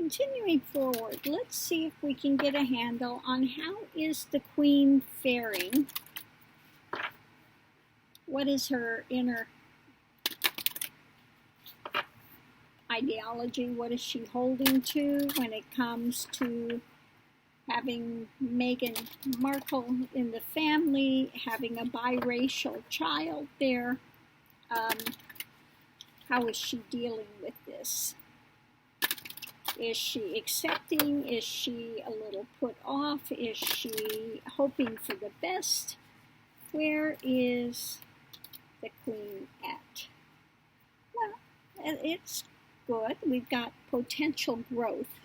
continuing forward, let's see if we can get a handle on how is the Queen faring. What is her inner ideology? What is she holding to when it comes to having Meghan Markle in the family, having a biracial child there? How is she dealing with this? Is she accepting? Is she a little put off? Is she hoping for the best? Where is the Queen at? Well, it's good. We've got potential growth.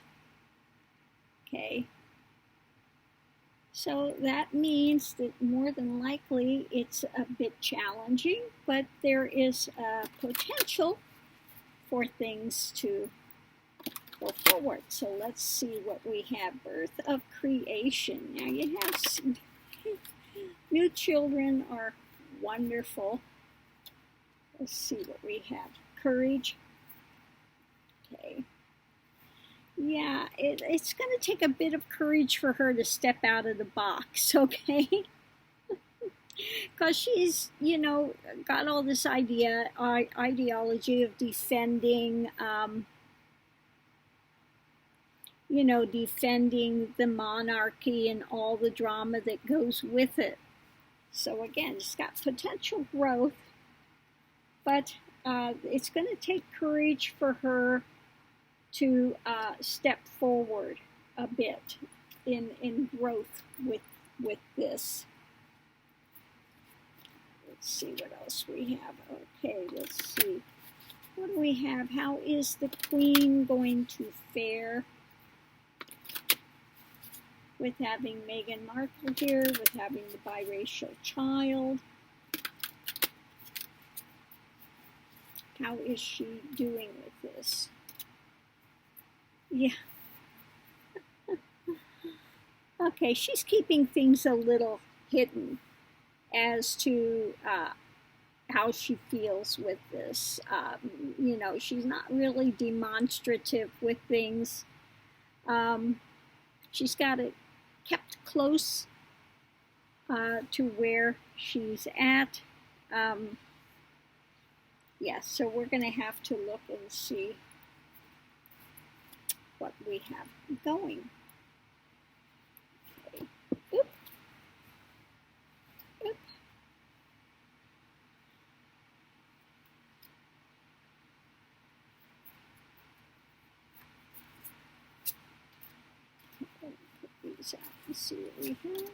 Okay. So that means that more than likely it's a bit challenging, but there is a potential for things to go forward. So let's see what we have. Birth of creation. Now you have some new children are wonderful. Let's see what we have. Courage. Okay. Yeah, it's going to take a bit of courage for her to step out of the box, okay? Because she's, you know, got all this ideology of defending, you know, defending the monarchy and all the drama that goes with it. So again, she's got potential growth, but it's going to take courage for her to step forward a bit in growth with this. Let's see what else we have. Okay, let's see. What do we have? How is the Queen going to fare with having Meghan Markle here, with having the biracial child? How is she doing with this? Yeah. Okay, she's keeping things a little hidden as to how she feels with this. You know, she's not really demonstrative with things. She's got it kept close to where she's at. Yes, so we're going to have to look and see what we have going. Okay. Oop. Oop. Put these out and see what we have.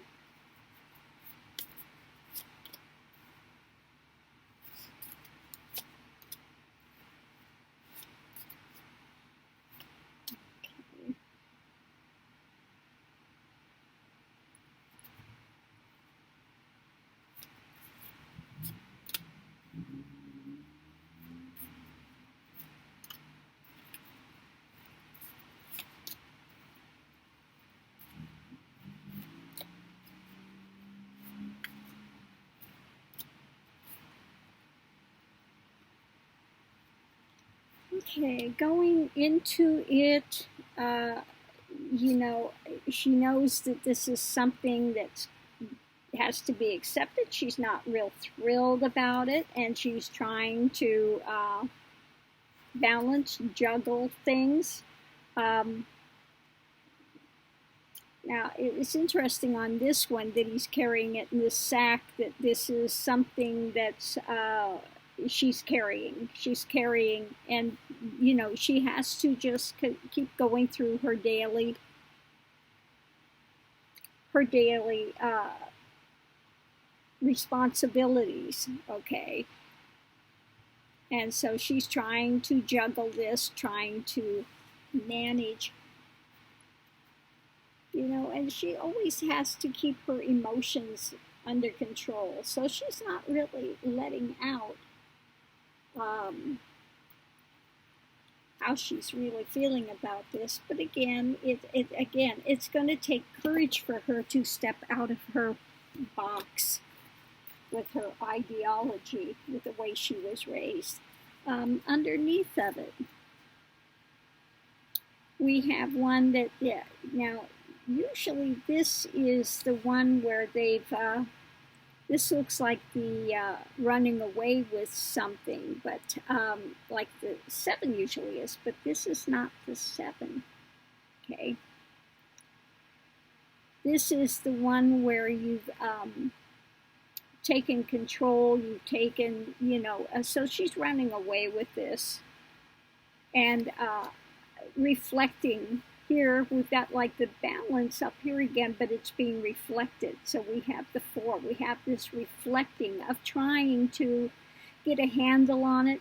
Okay, going into it, you know, she knows that this is something that has to be accepted. She's not real thrilled about it, and she's trying to balance, juggle things. Now, it's interesting on this one that he's carrying it in this sack, that this is something that's she's carrying, and you know, she has to just keep going through her daily responsibilities, okay? And so she's trying to juggle this, trying to manage, you know, and she always has to keep her emotions under control, so she's not really letting out how she's really feeling about this. But again, it's going to take courage for her to step out of her box with her ideology, with the way she was raised. Underneath of it, We have one that, yeah, now usually this is the one where they've, this looks like the running away with something, but like the 7 usually is, but this is not the 7, okay? This is the one where you've taken control, you've taken, you know, so she's running away with this. And reflecting here, we've got like the balance up here again, but it's being reflected. So we have the 4, we have this reflecting of trying to get a handle on it,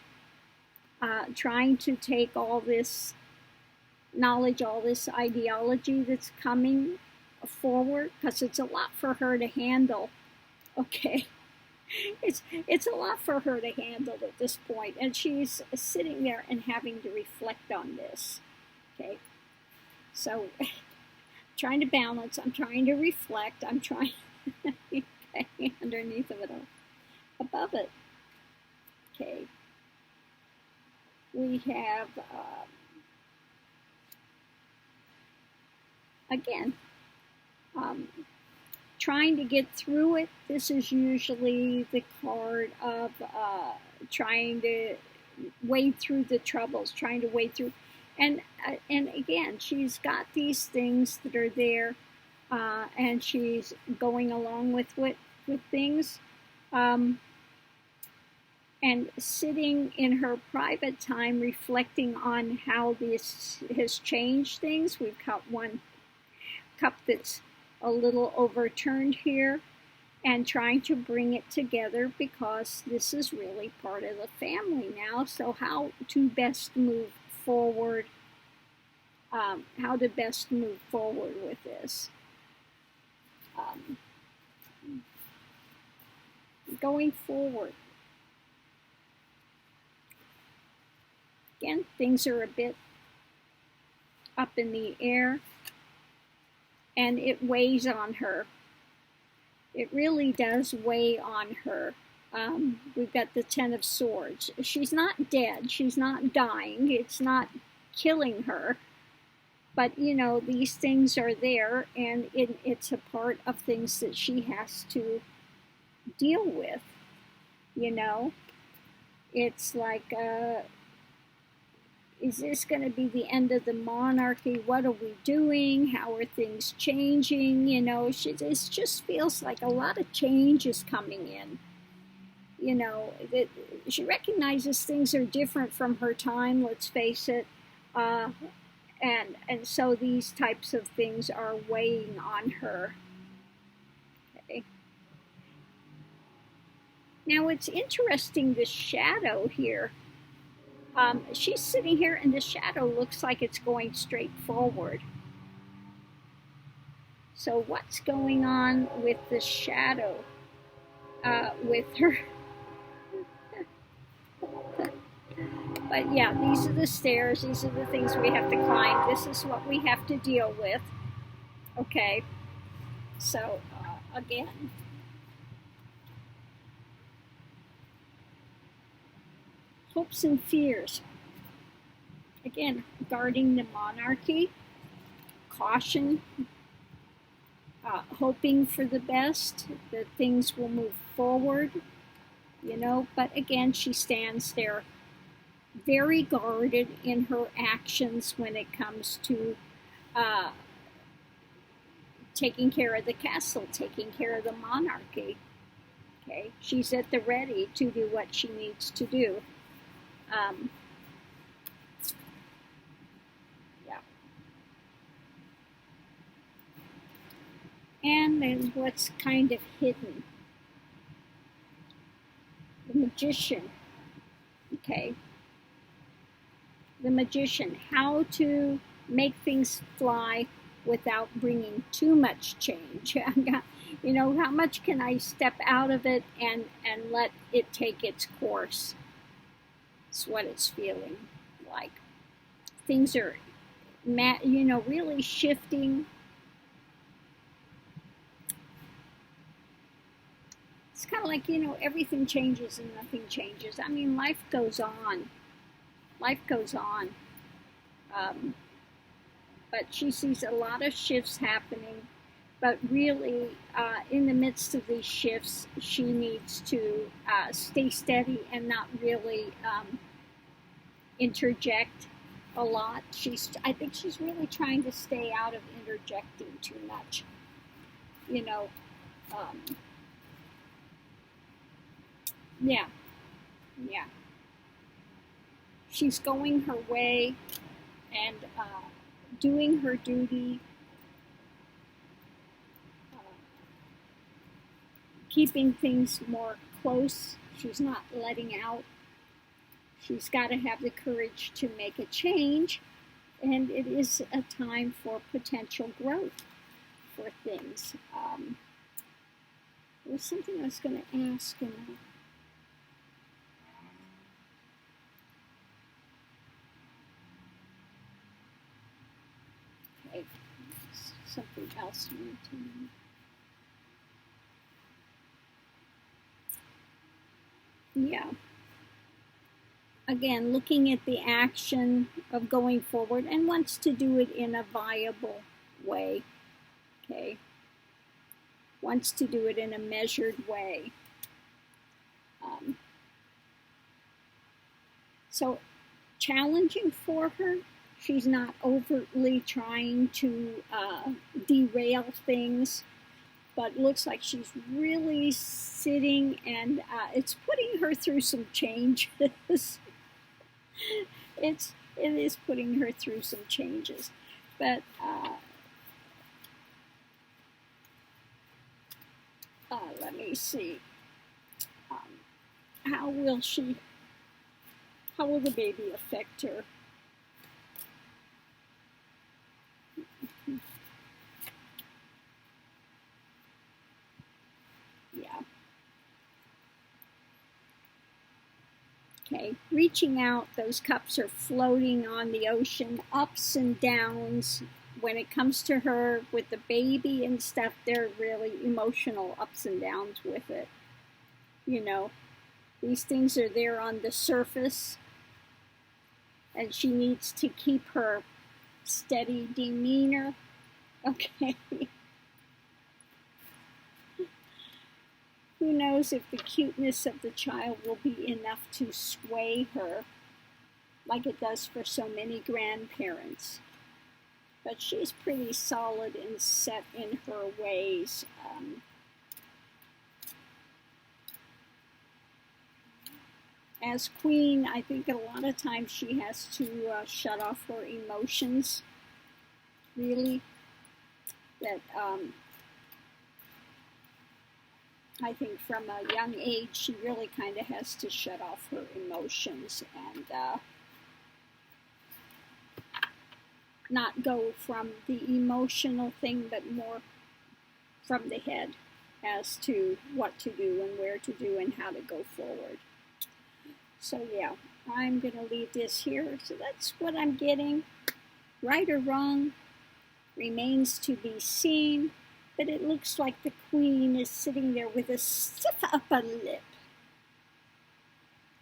trying to take all this knowledge, all this ideology that's coming forward, because it's a lot for her to handle, okay? It's a lot for her to handle at this point, and she's sitting there and having to reflect on this, okay? So, trying to balance, I'm trying to reflect, I'm trying, okay, underneath of it all, above it, okay, we have, again, trying to get through it. This is usually the card of trying to wade through the troubles, trying to wade through. And again, she's got these things that are there, and she's going along with things. And sitting in her private time reflecting on how this has changed things. We've got one cup that's a little overturned here, and trying to bring it together, because this is really part of the family now. So how to best move forward, how to best move forward with this. Going forward. Again, things are a bit up in the air, and it weighs on her. It really does weigh on her. We've got the 10 of Swords. She's not dead. She's not dying. It's not killing her. But, you know, these things are there, and it's a part of things that she has to deal with, you know. It's like, is this going to be the end of the monarchy? What are we doing? How are things changing? You know, it just feels like a lot of change is coming in. You know, she recognizes things are different from her time, let's face it. And so these types of things are weighing on her. Okay. Now it's interesting, the shadow here. She's sitting here and the shadow looks like it's going straight forward. So what's going on with the shadow with her? But yeah, these are the stairs. These are the things we have to climb. This is what we have to deal with. Okay. So, again. Hopes and fears. Again, guarding the monarchy. Caution. Hoping for the best. That things will move forward. You know, but again, she stands there very guarded in her actions when it comes to taking care of the castle, taking care of the monarchy. Okay, she's at the ready to do what she needs to do. Yeah. And then what's kind of hidden. The Magician. Okay. The Magician, how to make things fly without bringing too much change. You know, how much can I step out of it and let it take its course? It's what it's feeling like. Things are, you know, really shifting. It's kind of like, you know, everything changes and nothing changes. I mean, life goes on. Life goes on. but she sees a lot of shifts happening. But really, in the midst of these shifts, she needs to stay steady and not really interject a lot. I think she's really trying to stay out of interjecting too much. You know, yeah, yeah. She's going her way and doing her duty, keeping things more close. She's not letting out. She's got to have the courage to make a change, and it is a time for potential growth for things. There was something I was going to ask, and okay, something else. Yeah. Again, looking at the action of going forward and wants to do it in a viable way. Okay. Wants to do it in a measured way. So challenging for her. She's not overtly trying to derail things, but looks like she's really sitting, and it's putting her through some changes. It is putting her through some changes, but let me see. How will the baby affect her? Yeah. Okay, reaching out, those cups are floating on the ocean, ups and downs. When it comes to her with the baby and stuff, they're really emotional ups and downs with it. You know, these things are there on the surface, and she needs to keep her steady demeanor. Okay. Who knows if the cuteness of the child will be enough to sway her like it does for so many grandparents. But she's pretty solid and set in her ways. As queen, I think a lot of times she has to shut off her emotions, really. That I think from a young age, she really kind of has to shut off her emotions and not go from the emotional thing, but more from the head as to what to do and where to do and how to go forward. So yeah, I'm going to leave this here. So that's what I'm getting. Right or wrong remains to be seen. But it looks like the queen is sitting there with a stiff upper lip,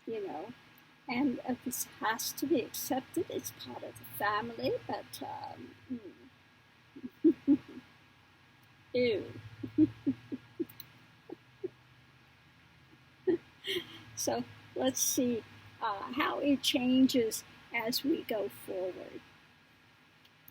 you know, and this has to be accepted. It's part of the family, but ew. So let's see how it changes as we go forward.